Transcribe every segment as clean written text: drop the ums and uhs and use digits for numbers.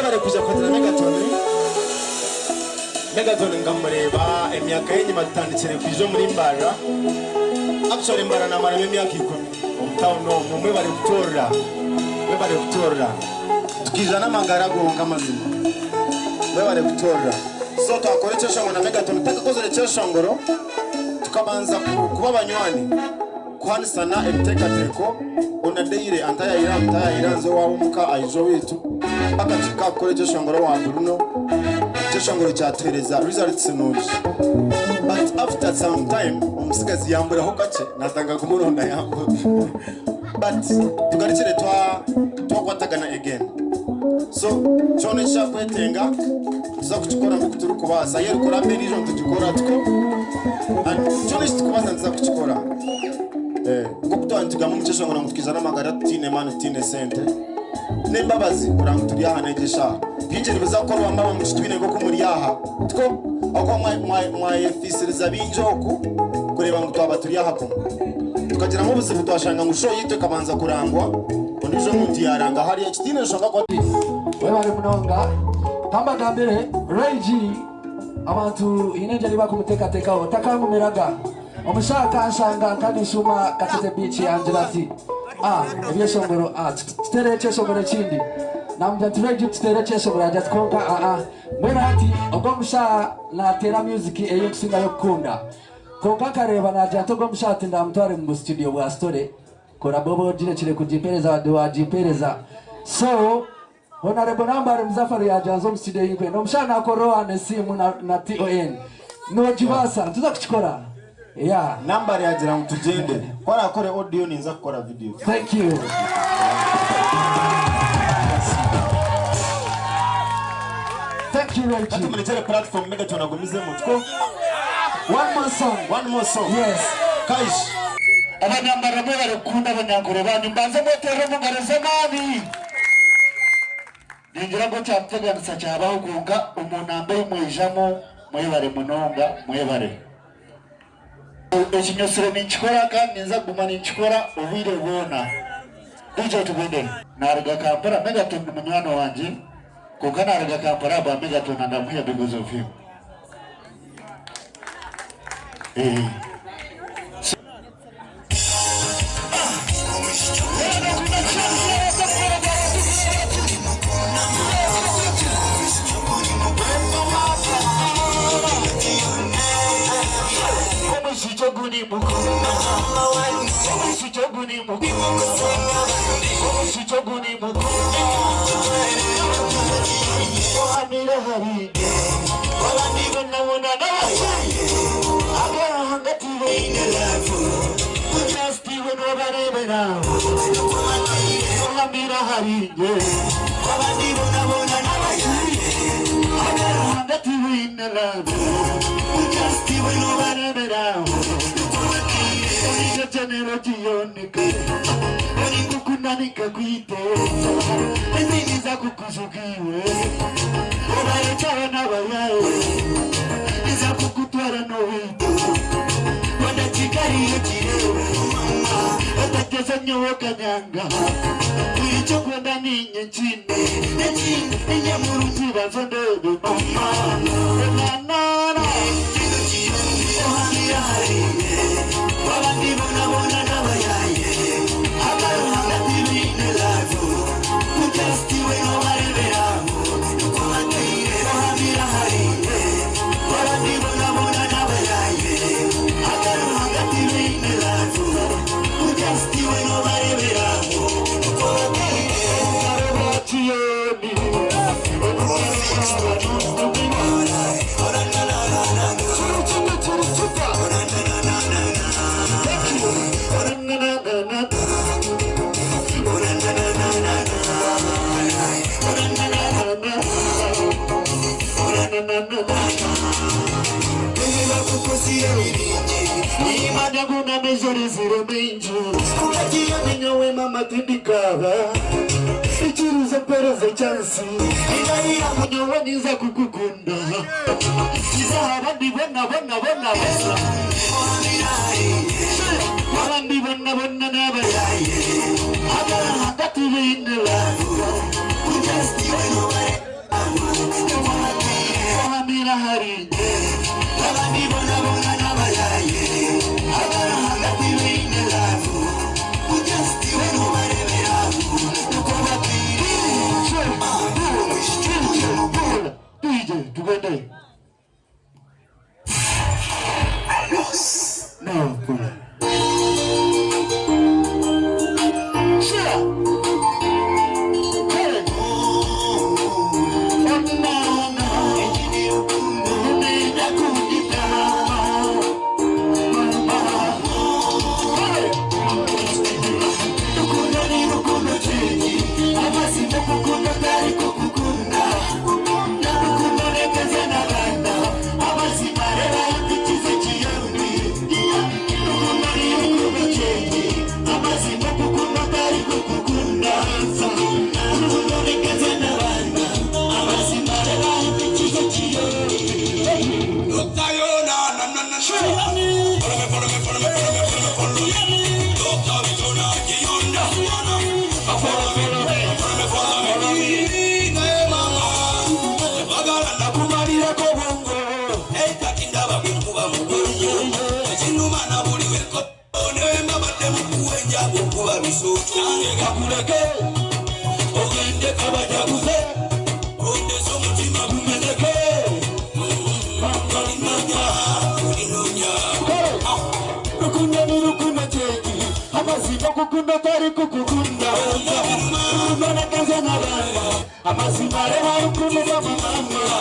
bari kuja kwatira Megaton ngamureba emyaka y'enyuma tutandikire kwijo muri Mbara. Actually Mbara namara emyaka 10 omutawuno mumwe bari kutorra tukijana amangara gonga mazima mwe bari kutorra so twakora cyashangwa na Megaton takakozere cyashangoro tukabanza kuba banywani kwanisana ebitekateko onadeire antaya nzo wabo muka aijo witu akachika kore cyashangoro wa Bruno cyashangoro cyatereza results nuji but after some time umusigazi yambura ho gace natanga kumuronda yambo but tugarikire twakwatagana again so chone shakwetenga tuzakuchikora mukuturu kubaza yero kora mbere jo tukikora tuko chone tukubaza nzakuchikora ngokutwantiga mu mchesho ngona mutukiza namagara tine manu tine sente nembabazi kurangu turiyaha negesha binje bizakora wamba mu kitwine ngo kumuriyaha tuko akwa mwa fisiriza binjoku kureba ngo twaba turiyaha ko tukagira mu buzima twashanga ngusho yitwe kabanza kurangwa ondijo muti yaranga hari kitine shanga ko we bari munonga tamba gambere Reiji abantu inenje liba kumutekateka otakamumeraga omushaka ashanga kandi shuma katete beach yanjirati ebyeshongoro tutereche shongoro chindi namja tureje tutereche shongoro ajat konka mwera ati ogomusha na tera music eyo kusinga yokunda konka kareba na ajat ogomusha tinda mtware mu studio wa story kora bobo jire chire kujipereza wajipereza so honorable number mzafari ya janzo studio yikwe nomshana koroa ne simu na TON no jibasa tuza kuchikora yeah number ya jira mtujende kora akore audio ninza kukora video. Thank you. Thank you Reggie. Kati mnitere platform Megaton agumize mutko. One more song. Yes. Kaish abanyambara mwe barukunda abanyangure banyu mbanze motero mugareze nabi ningira ngo cyapteganisa cyabahugunga umuntu ambaye mwijamo mwebare munonga mwebare ekinyosire ninchikora kandi nza gumana ninchikora ubire bona ije tubende narga kampara Megaton munywano wanje kuko narga kampara ba Megaton ndamuye because of him Sichoguni muko Amira hari wala ndivyo naona agora hangati weine lafu just even over now Amira hari wala ndivyo naona agora hangati weine lafu just even over now Generation kukunanika kuite Endiniza kukuzukiwe Obayechawana bayawe Iza kukutwara no wito Wanda chikari yechirewe Watakeza nyowe kanyanga Uicho kwenda ninye nchine Ninye muruti bazondebe mama Nanana Ohamira harine Wala ndibona bona nabayaye Agaru hangati wine lafu Kujastiwe no bareberamu Nukumateire Ohamira harine Wala ndibona bona nabayaye Agaru hangati wine lafu Kujastiwe no bareberamu Nukumateire Kareba chiyoni Imana mezore zire menju Kukajiya minyowe mama tindikaba Ichiruza pereze chansi Inahira munyowe niza kukukunda Izahara ndibona Wala ndibona nabayaye Agara hangati wine lafu Kujastiwe no kumeneke ogende kabajaguze ondeza omutima gumeneke bakalimanya kulinonya rukunda ni rukunda teki amazima kukunda tari kukukunda rukunda kaza n'abana amazima reba rukunda b'amamama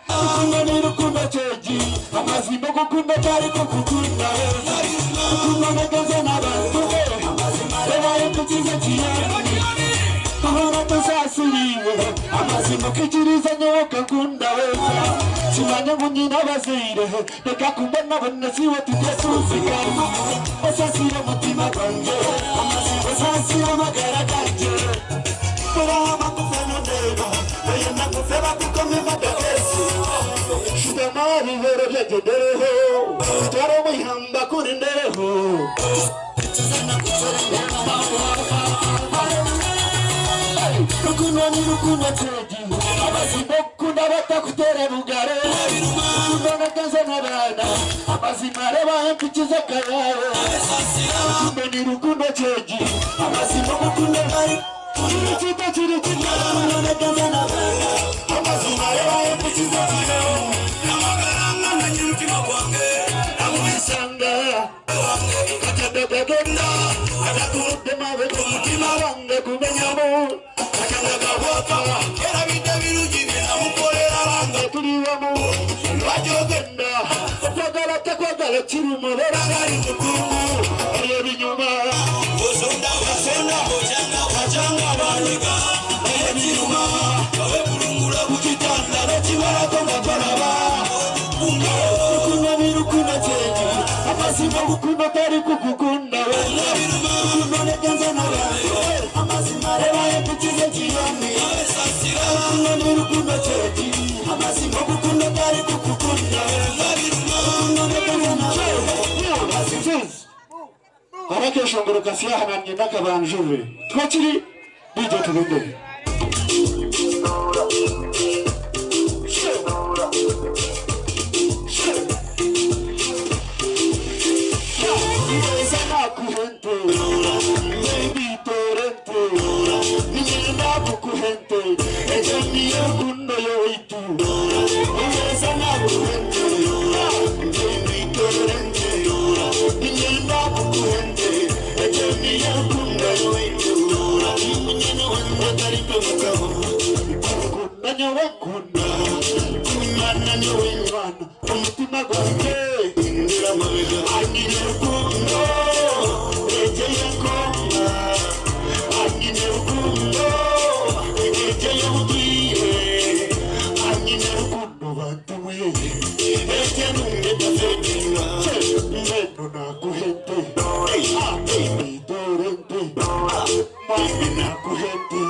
rukunda ni rukunda teki amazima kukunda tari kukukunda rukunda kaza n'abana amazima reba rukunda kiyani ahora tusasiriwe amazima kikiriza nyoka kunda weza simanya munyina bazire reka kumbona bonesiwe tugesuzika osasira mutima gwanjye amazima osasira magara ganje kurama kufena ndeba eyenda kufeba kukome madagesi shudamari vero vyagendereho twaro mwihamba kuri ndereho tuzana kuchora ndeba rukunda ni rukunda tegi amazima kunda batakutere bugare rukunda nakaza n'abana amazima reba mpikiza kayawe rukunda ni rukunda tegi amazima kukunda bari kirikita kirikita rukunda nakaza n'abana amazima reba mpikiza kayawe namagaranga na nyumutima gwange namuisanga katadagagenda adakude mawe kumutima wange kumenyamu era bidde birungi binamukolera bange tuliwamu lwajogenda okwagala takwagala kirumulera gali mukungu eyebinyuma osonda wasonda ojanga wajanga baniga eyebinyuma awebulungula kukitanda nekibalako ngakolaba rukunda birukunda kyeki amazima bukunda tari kukukunda rukunda negenza n'abantu amazima reba ekukize kiyami rukunda birukunda kyeki amazima bukunda tari kukukunda rukunda negenza n'abantu harakeshongoro kasiyahanamye n'akabanjure twakiri bijya tubende umutima gwanjye indira mabega anyine rukundo egeye koma anyine rukundo egeye ubwire anyine rukundo bantuwe ege nunge ndafetinga mbeno nakuhente idorente mami nakuhente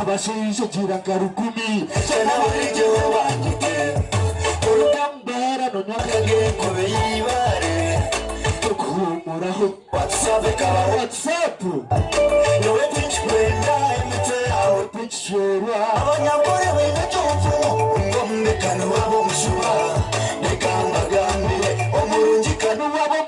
Abashinja Jirangarukumi, Janawari Jawabaki, Urugambara, no Nakage, Kobeivare, Tokumurahu, what's up? No pitch when I pitch you. I want to the Jofu, the Kanuabo Shua, the Kamagambi, Omurunji Kanuabo,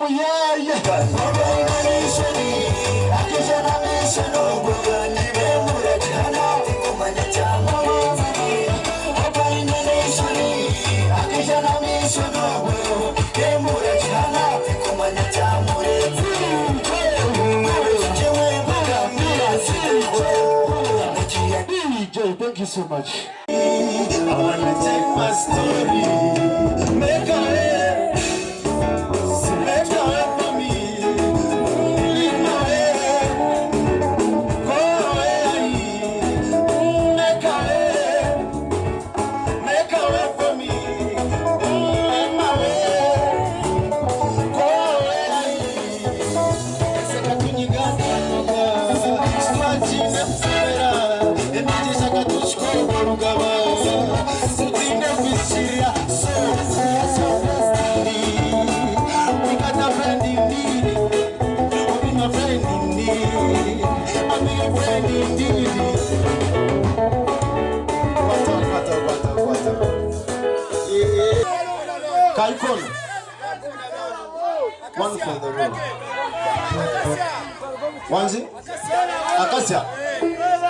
thank you so much. I wanna take my story, make a way, make a way for me, lead my way, go away, make a way for me, lead my way, go away. Seka tunyigana, imagine msera. One for the road. Wanzi? Akasia.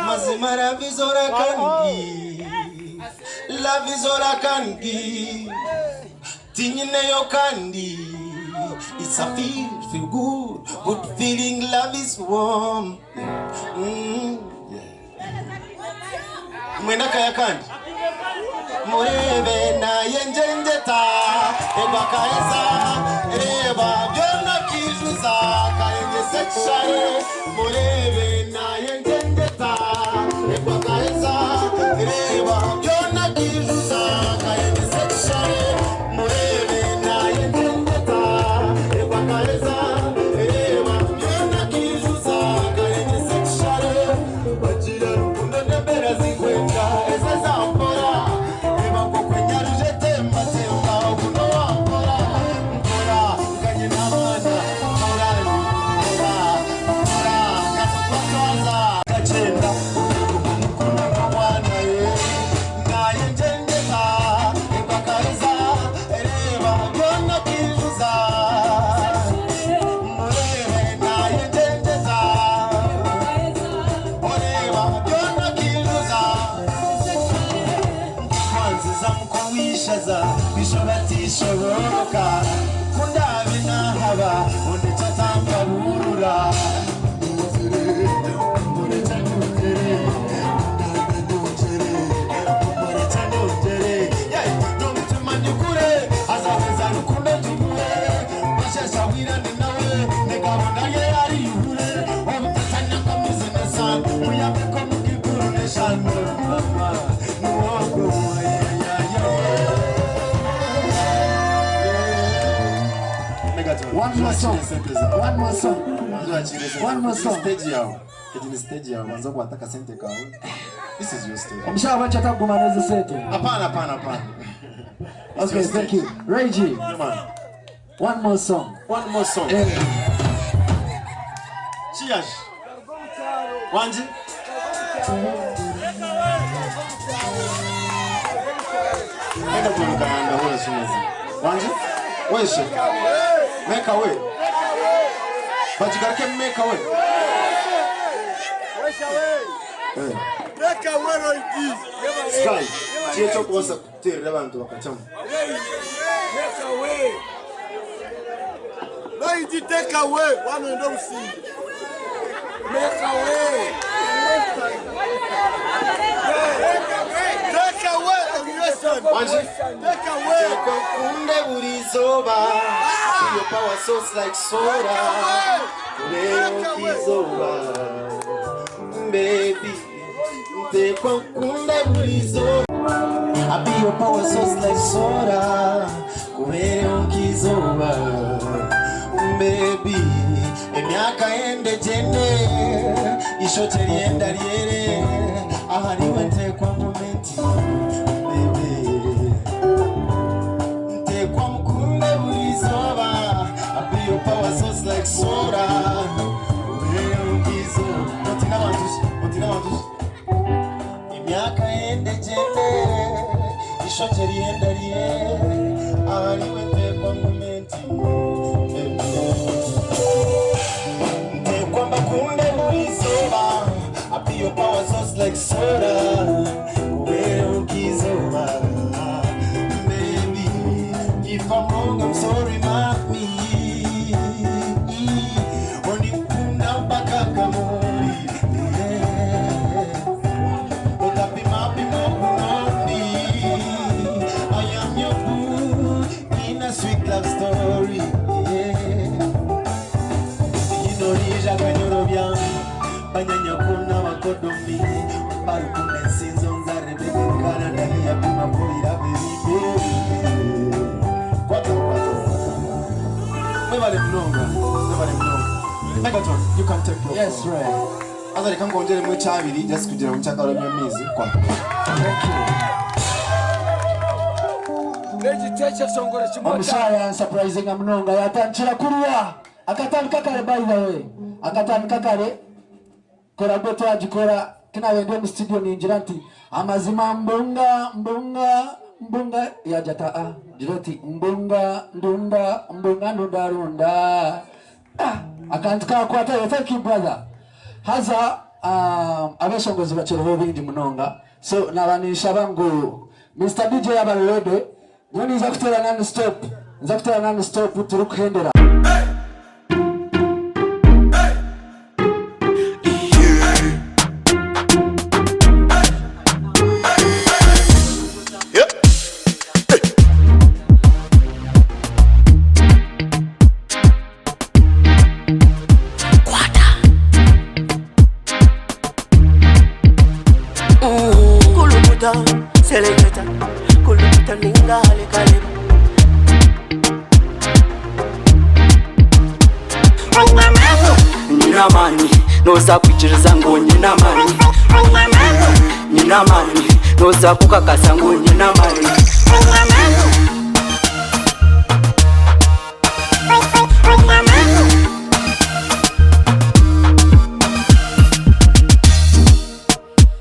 Mazimara vizora kangi, la vizora kangi, tinyine yo kandi. It's a feel good feeling, love is warm. Mwenda kaya kandi. Murebe na yenjenjeta, eba kaeza, eba byona kijuza, kaenge sekshare. Murebe na yenjenjeta, eba kaeza, eba byona kijuza, kaenge sekshare. Murebe na yenjenjeta, eba kaeza, eba byona kijuza, kaenge sekshare. Bajira rukundo nebera zikwenda, eza zampora. Bishobora kundabina haba unechatamba burura I'm One more song. One more song. One more song. Stage yao. Wanzo kuataka sente kao. This is your stage. Umeshawacha tabu manezi sete. Hapana. Okay, thank you. Reggie. One more song. One more song. Cheers. Wanji. Nenda tunaenda wewe sunezi. Wanji? Wewe shake. Make a way. But you gotta make a way. Make a way like this. Sky. Tieto kuwasa kutere abantu bakachama. Make a way. No, you take away. One and don't see. Make a way. Take away. Wanji? Take away. Kunde burizoba. Your power source like soda. Leo kizoba. Baby. They kunde burizoba. I be your power source like soda. Leo kizoba. Baby. Emiaka ende jene. Ishote lienda liere. Ahari wente kwa momenti. Your power source like soda. Imiaka ende jene. Ishote lienda liye. Ahari wente kwa momenti. Nte kwamba kunde ulizoba. I be your power source like soda. Uwele ukizoba. Baby, if I'm wrong, I'm sorry, mommy. Sweet love story, yeah. You know Rija when you're young, Banyanya kuna wakodomi, Balkune seasons are rebellion, Canada, Yapima Poira, baby. Quattro. Never Megaton, you can take your Yes, right. As I come on, Jeremy Chavili, just could you check out of your music? Thank you. Omusaya surprising amunonga yatanchira kuruwa akatandika kare by the way akatandika kare kora beto ajikora kina wende mu studio ninjira nti amazima mbunga ya jata jiroti mbunga ndunda runda akandika kwata. Thank you brother. Haza abashongozi bacero bingi munonga so nabanisha bangu Mr. DJ yabalode Noni zakutera non-stop turukuhendera. Kulubuta, selecta, kulubuta ningale kale. Nina mani, noza kuchiriza ngo nina mani. Nina mani, noza kukakasa ngo nina mani.